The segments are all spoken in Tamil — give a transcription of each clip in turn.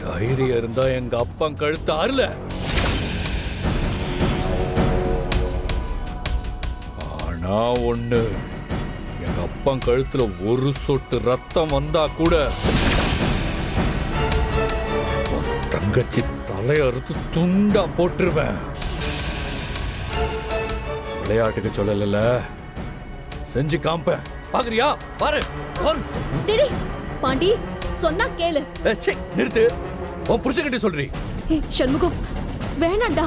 தைரியம் இருந்தா எங்க அப்பா கழுத்து அருல. ஆனா ஒண்ணு, எங்க அப்பா கழுத்துல ஒரு சொட்டு ரத்தம் வந்தா கூட தங்கச்சி தலையறுத்து துண்டா போட்டுருவேன். விளையாட்டுக்கு சொல்லல, செஞ்சு காம்பேன். பாக்குறியா? பாரு. டேடி பாண்டி சொன்னா கேளு. நிறுத்து. உன் புருஷன்கிட்ட சொல்றீ? சண்முகம் வேணாண்டா,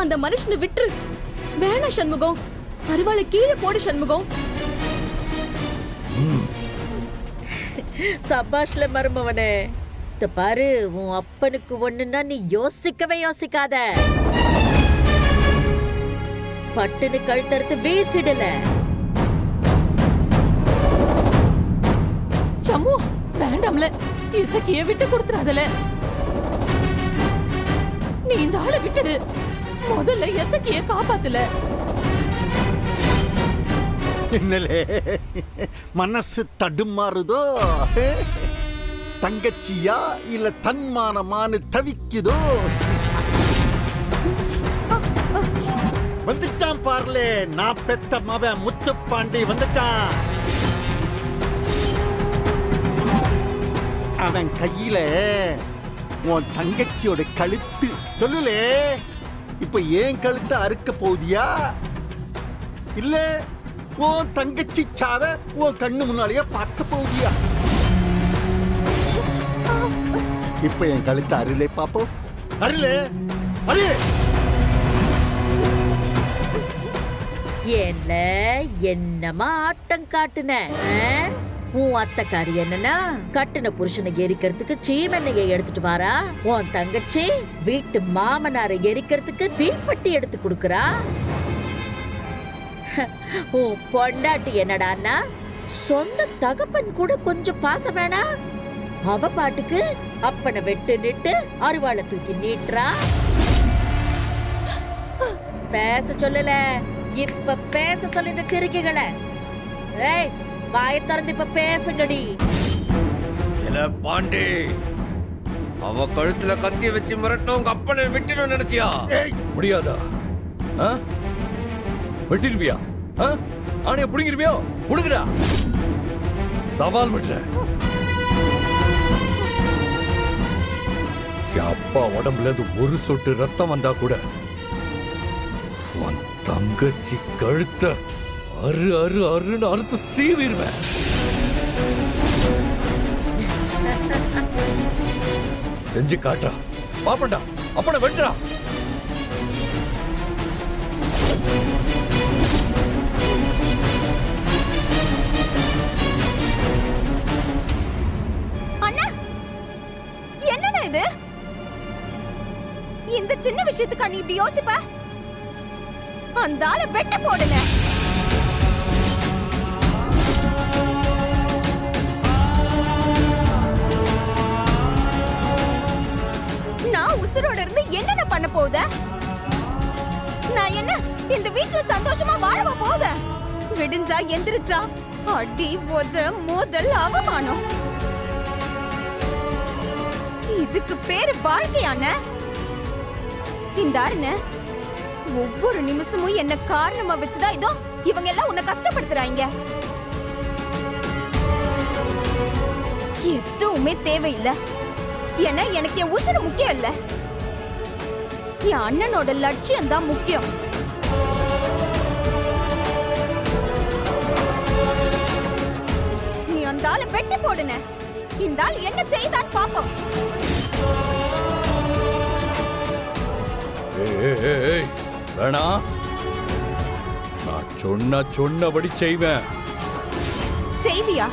அந்த மனுஷனை விட்டுரு. வேணா சண்முகம், அருவாளை கீழே போடு சண்முகம். சபாஷ்ல மருமவனே, பாரு, உன் அப்பனுக்கு ஒண்ணுன்னா நீ யோசிக்கவே யோசிக்காத. பட்டுன்னு கழுத்தறுத்து வீசிடல. சம்மு வேண்டாம்ல, இசக்கிய விட்டு கொடுத்துறாதல. நீ இந்த ஆளை விட்டுடு. முதல்ல இசக்கிய காப்பாத்துல. என்னலே மனசு தடுமாறுதோ? தங்கச்சியா இல்ல தன்மானமானு தவிக்குதோ? வந்துட்டான் பாருலே, நான் பெத்த மவன் முத்துப்பாண்டி வந்துட்டான். அவன் கையில உன் தங்கச்சியோட கழுத்து. சொல்லுலே, இப்ப ஏன் கழுத்தை அறுக்க போதியா இல்ல உன் தங்கச்சி சாவ உன் கண்ணு முன்னாலேயே பார்க்க போதியா? இப்ப என் கழுத்தை அருளே பாப்போம். அருளே, அருளே. ஏன்ல என்னமா ஆட்டம் காட்டுன? உன் அத்தைக்காரி என்னன்னா கட்டுன புருஷனை எரிக்கிறதுக்கு சீமெண்ணையை எடுத்துட்டு வாரா. உன் தங்கச்சி வீட்டு மாமனாரை எரிக்கிறதுக்கு தீப்பெட்டி எடுத்து கொடுக்கறா. உன் பொண்டாட்டி என்னடான்னா சொந்த தகப்பன் கூட கொஞ்சம் பாசம் வேணா? அவ பாட்டுக்கு அப்பனை வெட்டு நிட்டு அருவாளை தூக்கி நீட்டுறா. பேச சொல்லல, இப்ப பேச சொல்லி இந்த சிறுக்கிகளை. ஏய், வாயை திறந்து இப்ப பேசுங்கடி. இல்ல பாண்டி, அவ கழுத்துல கத்தி வச்சு மிரட்டணும் உங்க அப்பனை விட்டுடும் நினைச்சியா? முடியாதா? வெட்டிருவியா? ஆனைய புடுங்கிருவியோ? புடுங்கடா. சவால் விடுற. என் அப்பா உடம்புல இருந்து ஒரு சொட்டு ரத்தம் வந்தா கூட உன் தங்கச்சி கழுத்த அரு அரு அருன்னு அறுத்து சீவிடுவேன். செஞ்சு காட்டா பாப்பண்டா. அப்பட வெட்டுறா. அண்ணா, என்னண்ணா இது? இந்த சின்ன விஷயத்துக்கா நீ இப்படி யோசிப்ப? அந்த ஆளை வெட்ட போடுங்க. நான் உசுரோட இருந்து என்னென்ன பண்ண போகுத? நான் என்ன இந்த வீட்டுல சந்தோஷமா வாழவா போகுத? விடிஞ்சா எந்திரிச்சா அடி போத மோதல் அவமானம். இதுக்கு பேரு வாழ்க்கையான? இந்த அருண ஒவ்வொரு நிமிஷமும் என்ன காரணமா வச்சுதான் இதோ இவங்க எல்லாம் உன்னை கஷ்டப்படுத்துறாங்க. எதுவுமே தேவையில்லை. ஏன்னா எனக்கு என் உசுறு முக்கியம் இல்ல, என் அண்ணனோட லட்சியம் தான் முக்கியம். நீ அந்த ஆளை வெட்டி போடுன. இந்த ஆள் என்ன செய்தான் பாப்போம். வேணா, நான் சொன்னபடி செய்வேன். செய்வியா?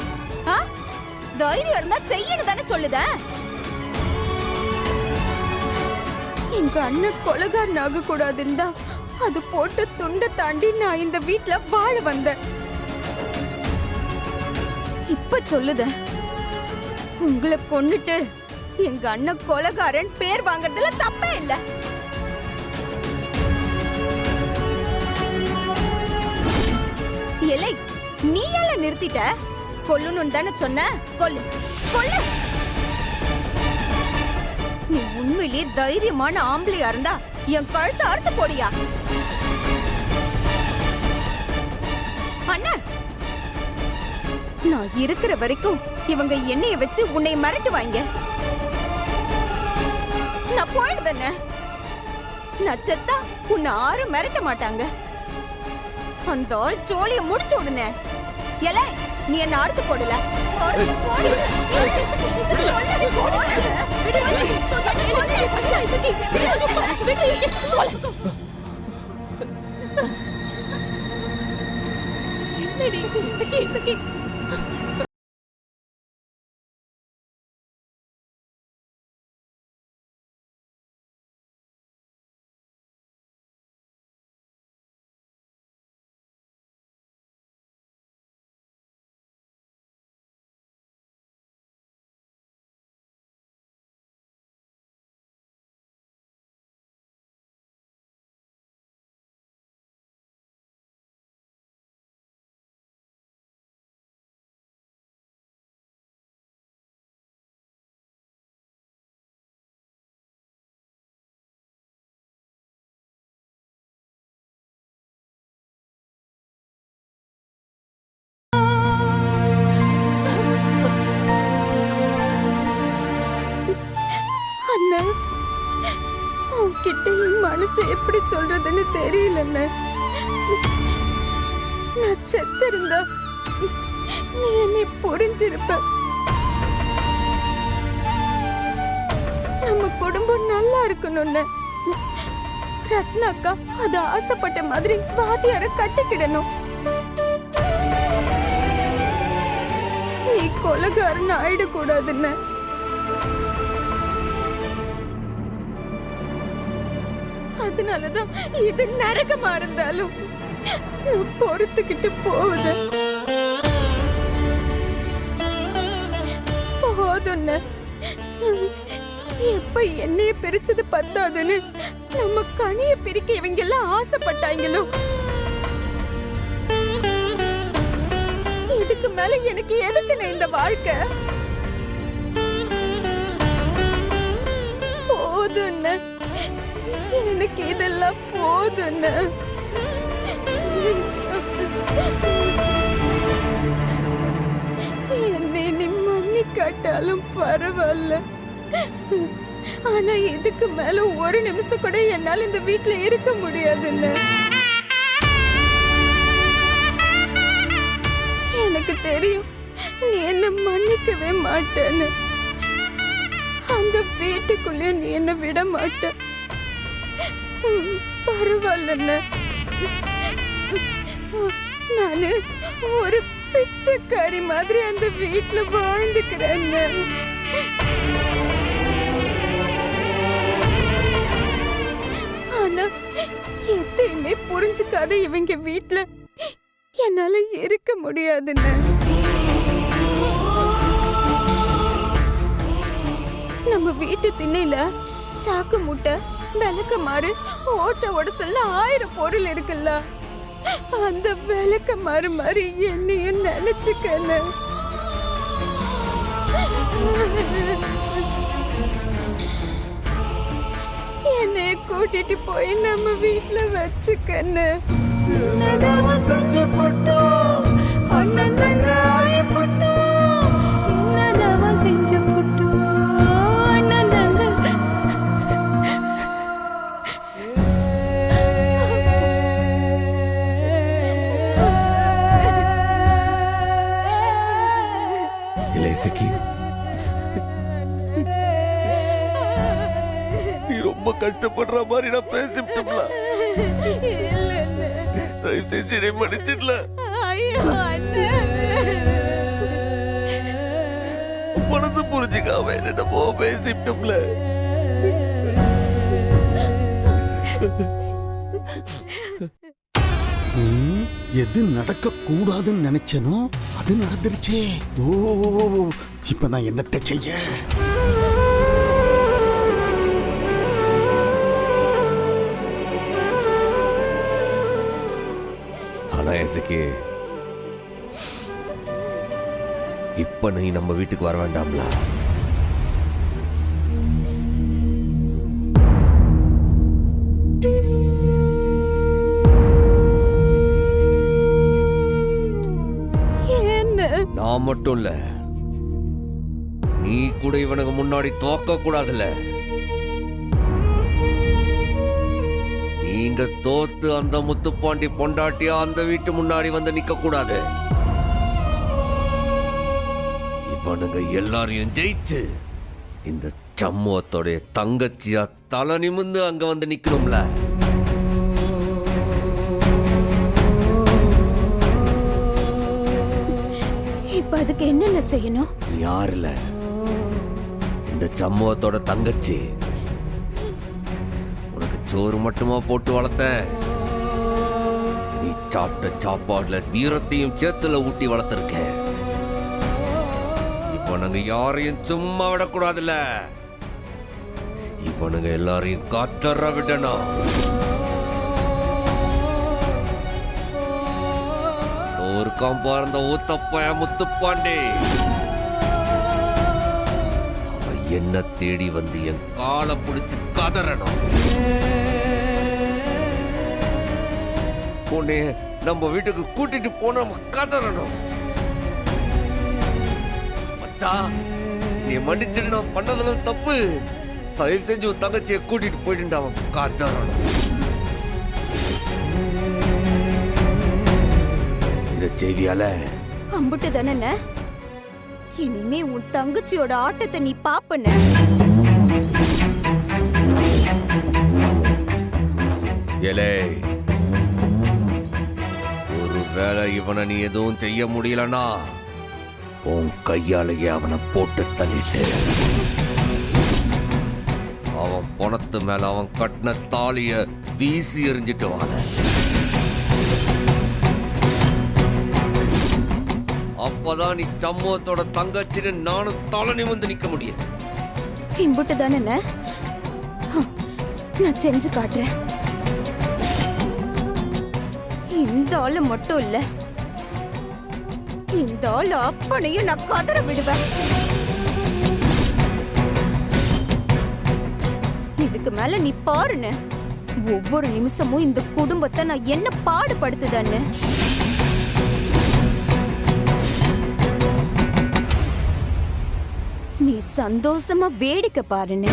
தைரியம் இருந்தா செய்யணும் தானே சொல்லுத. எங்க அண்ணன் கொலைகாரன் ஆக கூடாதுன்னு தான் அது போட்டு துண்டை தாண்டி நான் இந்த வீட்டுல வாழ வந்தேன். இப்ப சொல்லுத, உங்களை கொன்னுட்டு எங்க அண்ணன் கொலைகாரன் பேர் வாங்கறதுல தப்பே இல்ல. எலை, நீ எல்லாம் நிறுத்திட்ட. கொல்லணும்னு தானே சொன்ன, கொல்லு கொல்லு. உண்மையிலேயே தைரியமான ஆம்பளையா இருந்தா என் கழுத்தை அறுத்து போடியா? அண்ணா, நான் இருக்கிற வரைக்கும் இவங்க எண்ணெய வச்சு உன்னை மிரட்டுவாங்க. நான் போயிடுவேண்ணே. நான் செத்தா உன்னை யாரும் மிரட்ட மாட்டாங்க. அந்த ஆள் சோழிய முடிச்சு விடுனே. எல, நீ என்ன அறுத்து போடல. அறுத்து போடு. என்னடி இது? இசக்கி, இசக்கி. அண்ணா, உன்கிட்ட என் மனசு எப்படி சொல்றதுன்னு தெரியலண்ண. நான் செத்திருந்தா நீ என்னை புரிஞ்சிருப்ப. நம்ம குடும்பம் நல்லா இருக்கணும்னு ரத்னாக்கா அது ஆசைப்பட்ட மாதிரி வாத்தியார கட்டிக்கிடணும். நீ கொலைகாரன் ஆயிடக்கூடாதுன்னு. அதனாலதான் இது நரகமா இருந்தாலும் நான் பொறுத்துக்கிட்டு போகுது. போதும்னு எப்ப என்னைய பிரிச்சது பத்தாதுன்னு நம்ம கனிய பிரிக்க இவங்க எல்லாம் ஆசைப்பட்டாங்களோ, இதுக்கு மேல எனக்கு எதுக்குன்னு இந்த வாழ்க்கை? போதும்னு, எனக்கு இதெல்லாம் போதும்னு. என்னை நீ மன்னிக்காட்டாலும் பரவாயில்ல. ஆனா இதுக்கு மேல ஒரு நிமிஷம் கூட என்னால இந்த வீட்டுல இருக்க முடியாதுன்னு. எனக்கு தெரியும் நீ என்ன மன்னிக்கவே மாட்டேன்னு. அந்த வீட்டுக்குள்ளே நீ என்ன விட மாட்ட. பரவாயில்ல, நானு ஒரு பிச்சைக்காரி மாதிரி அந்த வீட்டுல வாழ்ந்துக்கிறேன். ஆனா எதையுமே புரிஞ்சுக்காத இவங்க வீட்டுல என்னால இருக்க முடியாதுன்னு. நம்ம வீட்டு திண்ணையில சாக்கு மூட்டை, விளக்கமாறு, ஓட்ட உடசல்ல 1000 பொருள் இருக்குல்ல. அந்த விளக்கமாறு மாதிரி என்னையும் நினைச்சுக்கணும். என்னைய கூட்டிட்டு போய் நம்ம வீட்டுல வச்சுக்கணும். நீ ரொம்ப கஷ்டப்படுற மாதிரி நான் பேசிட்டோம்ல. தயவு செஞ்சு மன்னிச்சிடல. மனசு புரிஞ்சுக்காம என்னமோ பேசிட்டோம்ல. எது நடக்க கூடாதுன்னு நினைச்சனோ அது நடந்துருச்சே. ஓ, இப்ப நான் என்னத்தை செய்ய? ஆனா எசக்கி, இப்ப நீ நம்ம வீட்டுக்கு வர வேண்டாம்ல. நான் மட்டும் இல்ல, நீ கூட இவனுக்கு முன்னாடி தோக்க கூடாதுல்ல. நீங்க தோத்து அந்த முத்துப்பாண்டி பொண்டாட்டியா அந்த வீட்டு முன்னாடி வந்து நிக்க கூடாது. இவனுங்க எல்லாரையும் ஜெயிச்சு இந்த சம்முவத்தோடைய தங்கச்சியா தலை நிமிந்து அங்க வந்து நிக்கணும்ல. இப்ப அதுக்கு என்னென்ன செய்யணும்? நீ யாருல இந்த சம்முவத்தோட தங்கச்சி. உனக்கு சோறு மட்டுமா போட்டு வளர்த்த? நீ சாப்பிட்ட சாப்பாடுல வீரத்தையும் சேத்துல ஊட்டி வளர்த்திருக்க. இவனுங்க யாரையும் சும்மா விடக்கூடாதுல்ல. இவனுங்க எல்லாரையும் காத்தற விடணும். ஒருக்காம் பார்ந்த ஊத்தப்பய முத்துப்பாண்டி அவன் என்ன தேடி வந்து என் காலை பிடிச்சு கதறணும். உன்னை நம்ம வீட்டுக்கு கூட்டிட்டு போன நம்ம கதறணும். மச்சா, நீ மன்னிச்சிட்டு நான் பண்ணதெல்லாம் தப்பு. தயவு செஞ்சு உன் தங்கச்சியை கூட்டிட்டு போயிட்டு அவன் கதறணும். இத செய்தியால அம்புட்டு தானே. இனிமே உன் தங்கச்சியோட ஆட்டத்தை நீ பாப்பன. ஏலே, ஒருவேளை இவனை நீ எதுவும் செய்ய முடியலனா உன் கையாலேயே அவனை போட்டு தள்ளிட்டு அவன் பணத்து மேல அவன் கட்டின தாலிய வீசி எறிஞ்சிட்டு வாழ. அப்பதான் நீ சமூகத்தோட தங்கச்சின்னு நானும் தலை நிமிர்ந்து நிக்க முடியும். இம்புட்டு தானே. நான் செஞ்சு காட்டுறேன். இந்த ஆளு மட்டும் இல்ல, இந்த ஆளு அப்பனையும் நான் கதற விடுவேன். இதுக்கு மேல நீ பாருன்னு. ஒவ்வொரு நிமிஷமும் இந்த குடும்பத்தை நான் என்ன பாடுபடுத்துதான்னு. நீ சந்தோஷமா வேடிக்கை பாருன்னு.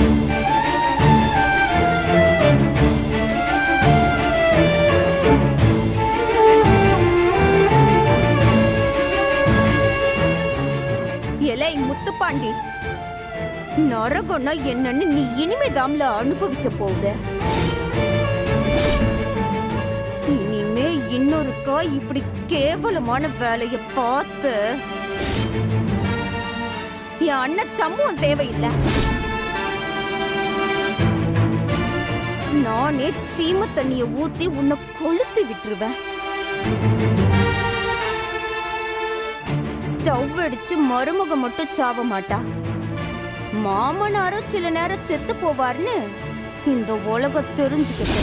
எலை முத்துப்பாண்டி, நரகம்னா என்னன்னு நீ இனிமே தாம்ல அனுபவிக்க போகுத. இனிமே இன்னொருக்கா இப்படி கேவலமான வேலைய பார்த்து என் அண்ணன் சம்பவம் தேவையில்லை. நானே சீம தண்ணிய ஊத்தி உன்னை கொளுத்தி விட்டுருவேன். ஸ்டவ் அடிச்சு மருமக மட்டும் சாவ மாட்டா, மாமனாரும் சில நேரம் செத்து போவார்னு இந்த உலகம் தெரிஞ்சுக்கிட்டு.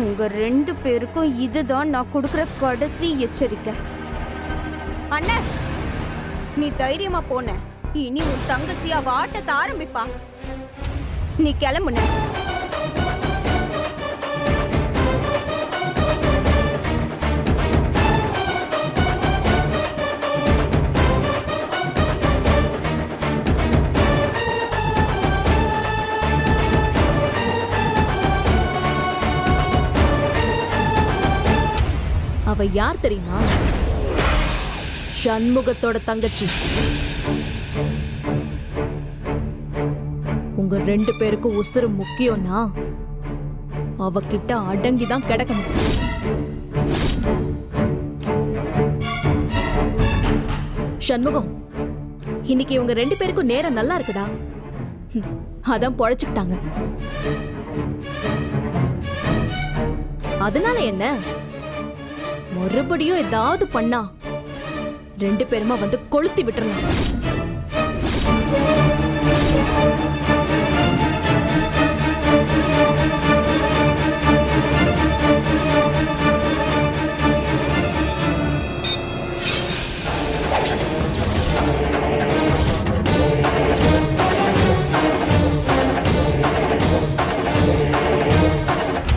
உங்க 2 பேருக்கும் இதுதான் நான் கொடுக்கிற கடைசி எச்சரிக்கை. அண்ணா, நீ தைரியமா போன. இனி உன் தங்கச்சி அவ ஆட்டத்தை ஆரம்பிப்பா. நீ கிளம்புன. அவ யார் தெரியுமா? சண்முகத்தோட தங்கச்சி. உங்க 2 பேருக்கும் உசுறு முக்கியம்னா அவகிட்ட அடங்கிதான் கிடக்கணும். சண்முகம், இன்னைக்கு இவங்க 2 பேருக்கும் நேரம் நல்லா இருக்குடா. அதான் பொழைச்சுக்கிட்டாங்க. அதனால என்ன, மறுபடியும் ஏதாவது பண்ணா 2 பேருமா வந்து கொளுத்தி விட்டுறலாம்.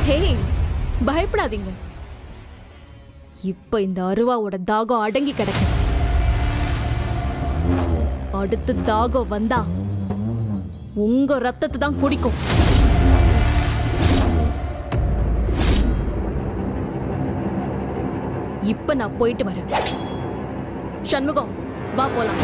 ஹே, பயப்படாதீங்க. இப்ப இந்த அருவாவோட தாகம் அடங்கி கிடக்கு. அடுத்து தாகம் வந்தா உங்க ரத்தத்தை தான் குடிக்கும். இப்ப நான் போயிட்டு வரேன். சண்முகம், வா போலாம்.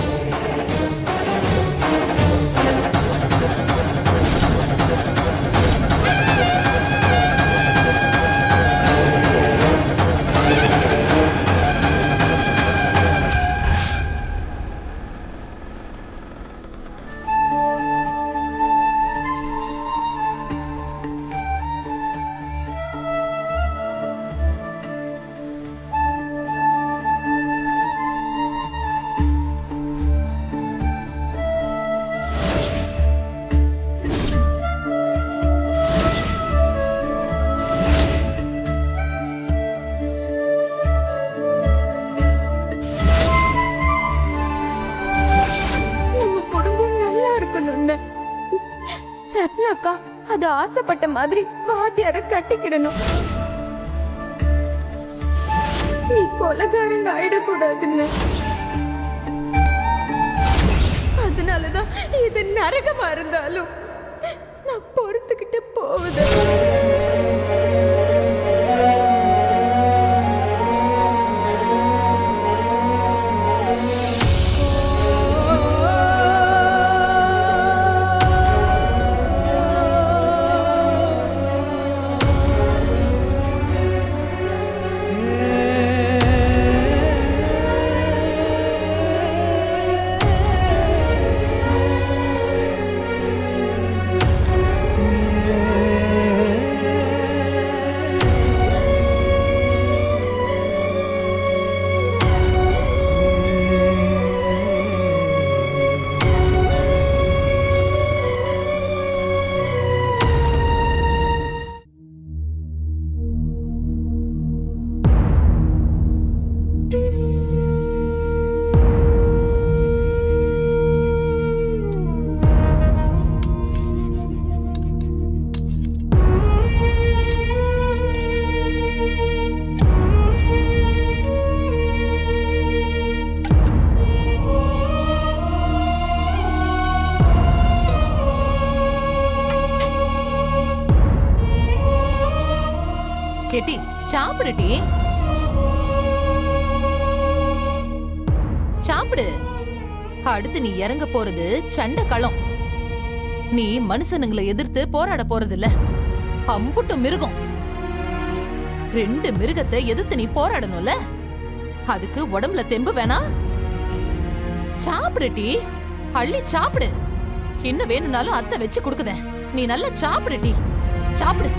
ரத்னாக்கா அது ஆசைப்பட்ட மாதிரி வாத்தியார கட்டிக்கிடணும். நீ கொலைகாரங்க ஆயிடக்கூடாதுன்னு. அதனாலதான் இது நரகமா இருந்தாலும் நான் பொறுத்துக்கிட்டு போகுது. கேட்டி சாப்பிடுடி, சாப்பிடு. அடுத்து நீ இறங்க போறது சண்டை களம். நீ மனுஷனுங்களை எதிர்த்து போராட போறது இல்ல, அம்புட்டு மிருகம். 2 மிருகத்தை எதிர்த்து நீ போராடணும்ல, அதுக்கு உடம்புல தெம்பு வேணா? சாப்பிடுடி, அள்ளி சாப்பிடு. என்ன வேணும்னாலும் அத்தை வச்சு கொடுக்குதேன், நீ நல்லா சாப்பிடுடி, சாப்பிடு.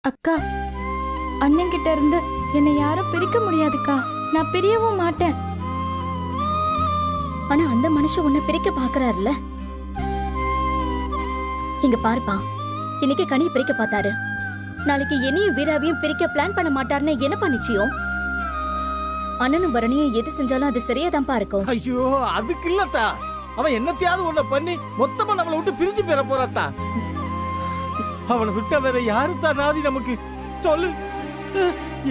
அக்கா, அண்ணன் கிட்ட இருந்து என்னை யாரும் பிரிக்க முடியாதுக்கா. நான் பிரியவும் மாட்டேன். ஆனா அந்த மனுஷன் உன்னை பிரிக்க பாக்குறாருல. இங்க பாருப்பா, இன்னைக்கு கனியை பிரிக்க பார்த்தாரு, நாளைக்கு என்னையும் வீராவையும் பிரிக்க பிளான் பண்ண மாட்டாருன்னு என்னப்பா நிச்சயம்? அண்ணனும் பரணியும் எது செஞ்சாலும் அது சரியாதான்ப்பா இருக்கும். ஐயோ, அதுக்கு இல்லத்தா. அவன் என்னத்தையாவது ஒண்ண பண்ணி மொத்தமா நம்மளை விட்டு பிரிஞ்சு பெற போறாத்தா. அவனை விட்டா வேற யாருத்தா நாதி நமக்கு? சொல்லு.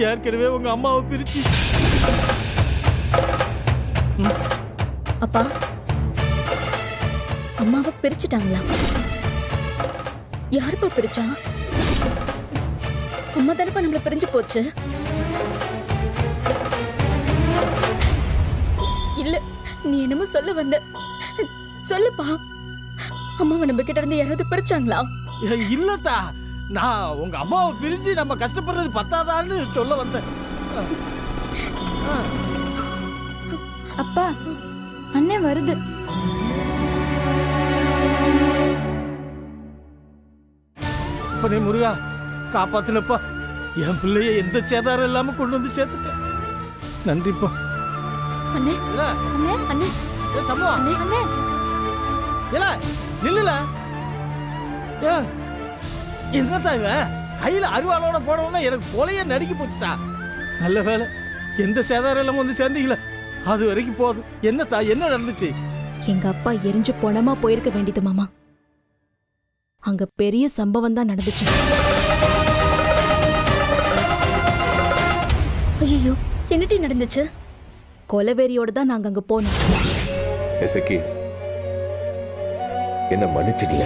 ஏற்கனவே உங்க அம்மாவை பிரிச்சு. அப்பா, அம்மாவை பிரிச்சுட்டாங்களா? யாருப்பா பிரிச்சா? அம்மா தானப்பா நம்மள பிரிஞ்சு போச்சு. இல்ல, நீ என்னமோ சொல்ல வந்த. சொல்லுப்பா. அம்மாவை நம்ம கிட்ட இருந்து யாராவது பிரிச்சாங்களா? இல்லத்தா, நான் உங்க அம்மாவை பிரிச்சு நம்ம கஷ்டப்படுறது பத்தாதான்னு சொல்ல வந்தேன். அப்பா, அண்ணன் வருது. அப்பனே முருகா, காப்பாத்துனப்பா. என் பிள்ளைய எந்த சேதாரம் இல்லாம கொண்டு வந்து சேர்த்துட்டேன். நன்றிப்பா. அண்ணே, இல்ல, அண்ணே, அண்ணே, ஏ சம்பவம், அண்ணே, அண்ணே. இல்ல நில்லுல. என்னத்தா இவன் கையில அருவாளோட போனவனா எனக்கு கொலையே நடுக்கி போச்சுதா. நல்ல வேலை, எந்த சேதாரம் இல்லாம வந்து சேர்ந்தீங்களா, அது வரைக்கும் போதும். என்னத்தா, என்ன நடந்துச்சு? எங்க அப்பா எரிஞ்சு பொணமா போயிருக்க வேண்டியது மாமா. அங்க பெரிய சம்பவம் தான் நடந்துச்சு. ஐயோ, என்னடி நடந்துச்சு? கொலவெறியோட தான் நாங்க அங்க போனோம். எசக்கி, என்ன மன்னிச்சிடல.